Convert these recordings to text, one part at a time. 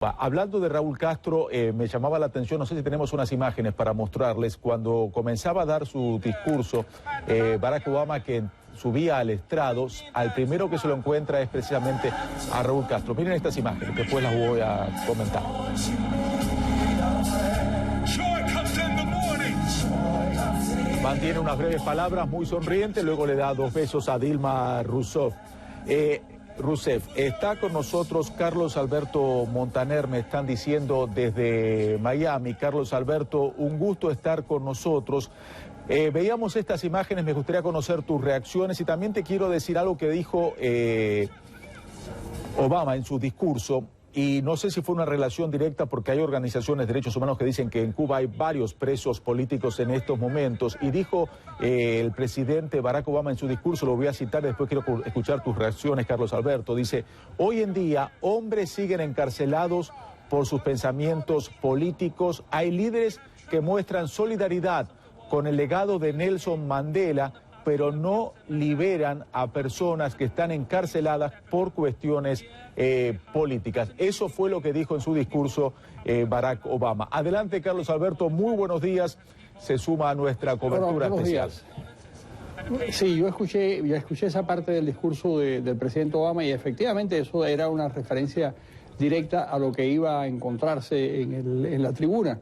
Hablando de Raúl Castro, me llamaba la atención, no sé si tenemos unas imágenes para mostrarles, cuando comenzaba a dar su discurso, Barack Obama, que subía al estrado, al primero que se lo encuentra es precisamente a Raúl Castro. Miren estas imágenes, después las voy a comentar. Mantiene unas breves palabras, muy sonriente, luego le da 2 besos a Dilma Rousseff. Está con nosotros Carlos Alberto Montaner, me están diciendo desde Miami. Carlos Alberto, un gusto estar con nosotros. Veíamos estas imágenes, me gustaría conocer tus reacciones y también te quiero decir algo que dijo Obama en su discurso. Y no sé si fue una relación directa porque hay organizaciones de derechos humanos que dicen que en Cuba hay varios presos políticos en estos momentos. Y dijo el presidente Barack Obama en su discurso, lo voy a citar, después quiero escuchar tus reacciones, Carlos Alberto. Dice, hoy en día hombres siguen encarcelados por sus pensamientos políticos. Hay líderes que muestran solidaridad con el legado de Nelson Mandela, pero no liberan a personas que están encarceladas por cuestiones políticas. Eso fue lo que dijo en su discurso Barack Obama. Adelante, Carlos Alberto, muy buenos días. Se suma a nuestra cobertura especial. Sí, yo escuché esa parte del discurso del presidente Obama y efectivamente eso era una referencia directa a lo que iba a encontrarse en la tribuna.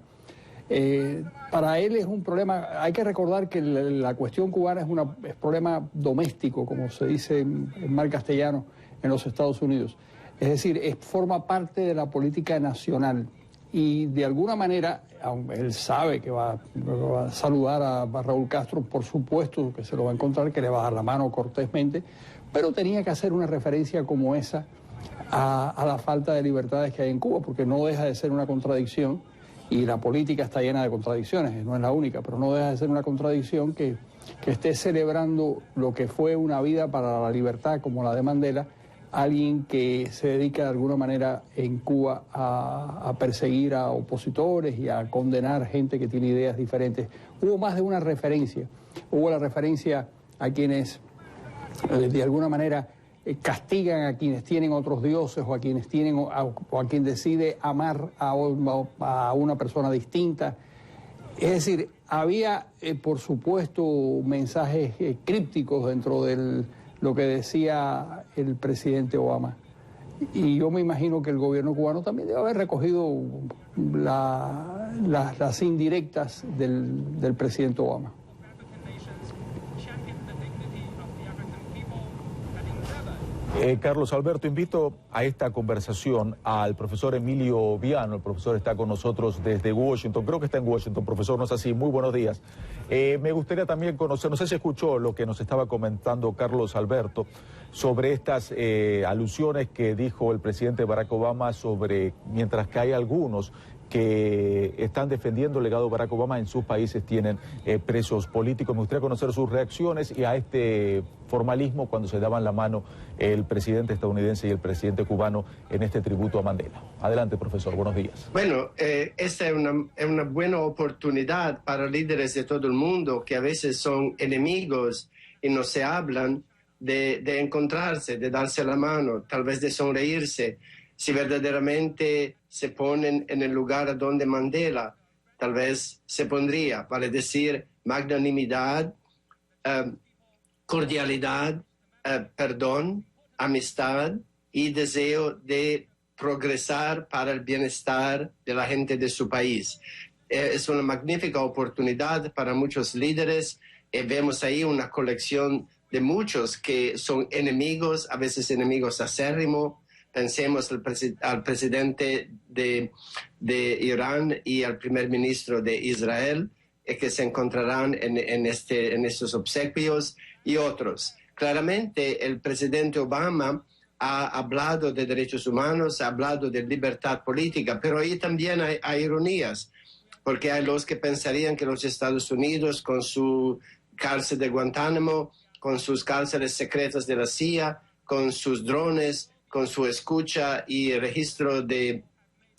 Para él es un problema, hay que recordar que la cuestión cubana es un problema doméstico, como se dice en mal castellano en los Estados Unidos. Es decir, forma parte de la política nacional y de alguna manera, aunque él sabe que va a saludar a Raúl Castro, por supuesto que se lo va a encontrar, que le va a dar la mano cortésmente, pero tenía que hacer una referencia como esa a la falta de libertades que hay en Cuba, porque no deja de ser una contradicción. Y la política está llena de contradicciones, no es la única, pero no deja de ser una contradicción que esté celebrando lo que fue una vida para la libertad como la de Mandela, alguien que se dedica de alguna manera en Cuba a perseguir a opositores y a condenar gente que tiene ideas diferentes. Hubo más de una referencia, hubo la referencia a quienes de alguna manera castigan a quienes tienen otros dioses o a quienes tienen o a quien decide amar a una persona distinta. Es decir, había por supuesto mensajes crípticos dentro de lo que decía el presidente Obama. Y yo me imagino que el gobierno cubano también debe haber recogido las indirectas del presidente Obama. Carlos Alberto, invito a esta conversación al profesor Emilio Viano. El profesor está con nosotros desde Washington, creo que está en Washington, profesor, no es así, muy buenos días. Me gustaría también conocer, no sé si escuchó lo que nos estaba comentando Carlos Alberto sobre estas alusiones que dijo el presidente Barack Obama sobre, mientras que hay algunos que están defendiendo el legado de Barack Obama, en sus países tienen presos políticos. Me gustaría conocer sus reacciones y a este formalismo cuando se daban la mano el presidente estadounidense y el presidente cubano en este tributo a Mandela. Adelante, profesor, buenos días. Bueno, esta es una buena oportunidad para líderes de todo el mundo que a veces son enemigos y no se hablan, de encontrarse, de darse la mano, tal vez de sonreírse. Si verdaderamente se ponen en el lugar donde Mandela tal vez se pondría, para decir magnanimidad, cordialidad, perdón, amistad y deseo de progresar para el bienestar de la gente de su país. Es una magnífica oportunidad para muchos líderes. Vemos ahí una colección de muchos que son enemigos, a veces enemigos acérrimos. Pensemos al presidente de Irán y al primer ministro de Israel, que se encontrarán en estos obsequios y otros. Claramente el presidente Obama ha hablado de derechos humanos, ha hablado de libertad política, pero ahí también hay ironías, porque hay los que pensarían que los Estados Unidos, con su cárcel de Guantánamo, con sus cárceles secretas de la CIA, con sus drones, con su escucha y registro de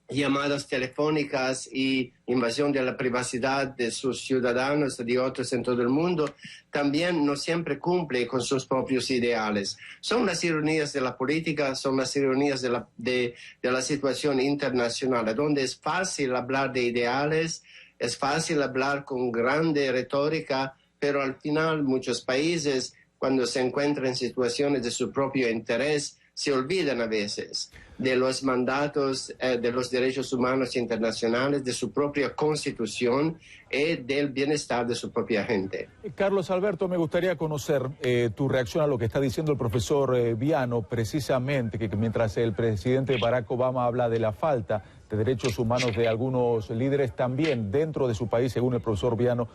llamadas telefónicas y invasión de la privacidad de sus ciudadanos, de otros en todo el mundo, también no siempre cumple con sus propios ideales. Son las ironías de la política, son las ironías de la situación internacional, donde es fácil hablar de ideales, es fácil hablar con grande retórica, pero al final muchos países, cuando se encuentran en situaciones de su propio interés, se olvidan a veces de los mandatos de los derechos humanos internacionales, de su propia constitución y del bienestar de su propia gente. Carlos Alberto, me gustaría conocer tu reacción a lo que está diciendo el profesor Viano, precisamente que mientras el presidente Barack Obama habla de la falta de derechos humanos de algunos líderes, también dentro de su país, según el profesor Viano,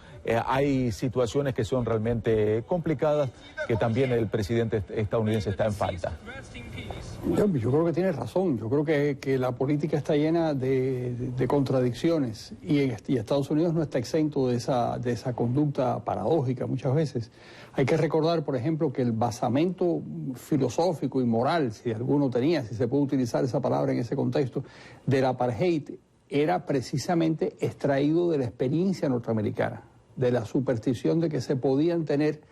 hay situaciones que son realmente complicadas, que también el presidente estadounidense está en falta. Yo creo que tiene razón. Yo creo que la política está llena de contradicciones y Estados Unidos no está exento de esa conducta paradójica muchas veces. Hay que recordar, por ejemplo, que el basamento filosófico y moral, si alguno tenía, si se puede utilizar esa palabra en ese contexto, del apartheid era precisamente extraído de la experiencia norteamericana, de la superstición de que se podían tener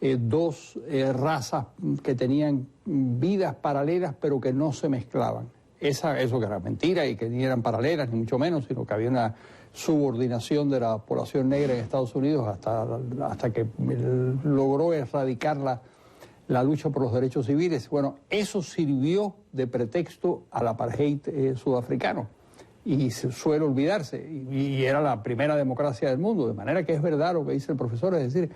dos razas que tenían vidas paralelas pero que no se mezclaban. Eso que era mentira y que ni eran paralelas ni mucho menos, sino que había una subordinación de la población negra en Estados Unidos hasta que logró erradicar la lucha por los derechos civiles. Bueno, eso sirvió de pretexto al apartheid sudafricano y suele olvidarse, y era la primera democracia del mundo, de manera que es verdad lo que dice el profesor, es decir,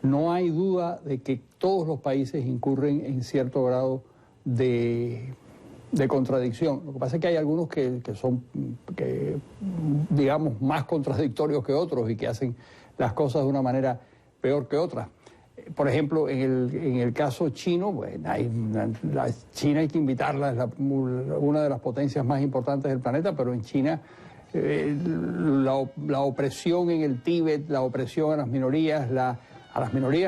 no hay duda de que todos los países incurren en cierto grado de contradicción. Lo que pasa es que hay algunos que son, digamos, más contradictorios que otros y que hacen las cosas de una manera peor que otras. Por ejemplo, en el caso chino, bueno, China hay que invitarla, es una de las potencias más importantes del planeta, pero en China la opresión en el Tíbet, la opresión a las minorías,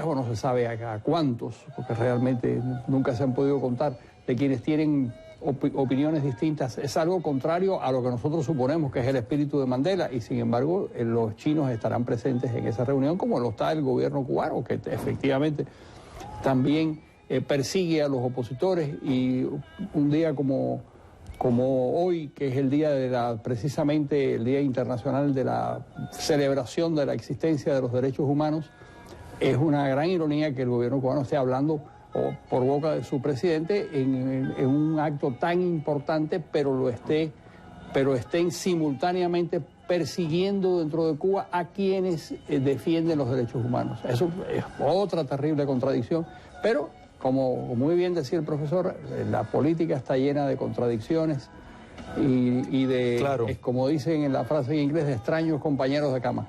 bueno, se sabe a cuántos, porque realmente nunca se han podido contar, de quienes tienen opiniones distintas, es algo contrario a lo que nosotros suponemos que es el espíritu de Mandela, y sin embargo los chinos estarán presentes en esa reunión, como lo está el gobierno cubano, que efectivamente también persigue a los opositores, y un día como hoy, que es el día precisamente el Día Internacional de la celebración de la existencia de los derechos humanos, es una gran ironía que el gobierno cubano esté hablando por boca de su presidente en un acto tan importante, pero estén simultáneamente persiguiendo dentro de Cuba a quienes defienden los derechos humanos. Eso es otra terrible contradicción, pero como muy bien decía el profesor, la política está llena de contradicciones y de, claro, como dicen en la frase en inglés, de extraños compañeros de cama.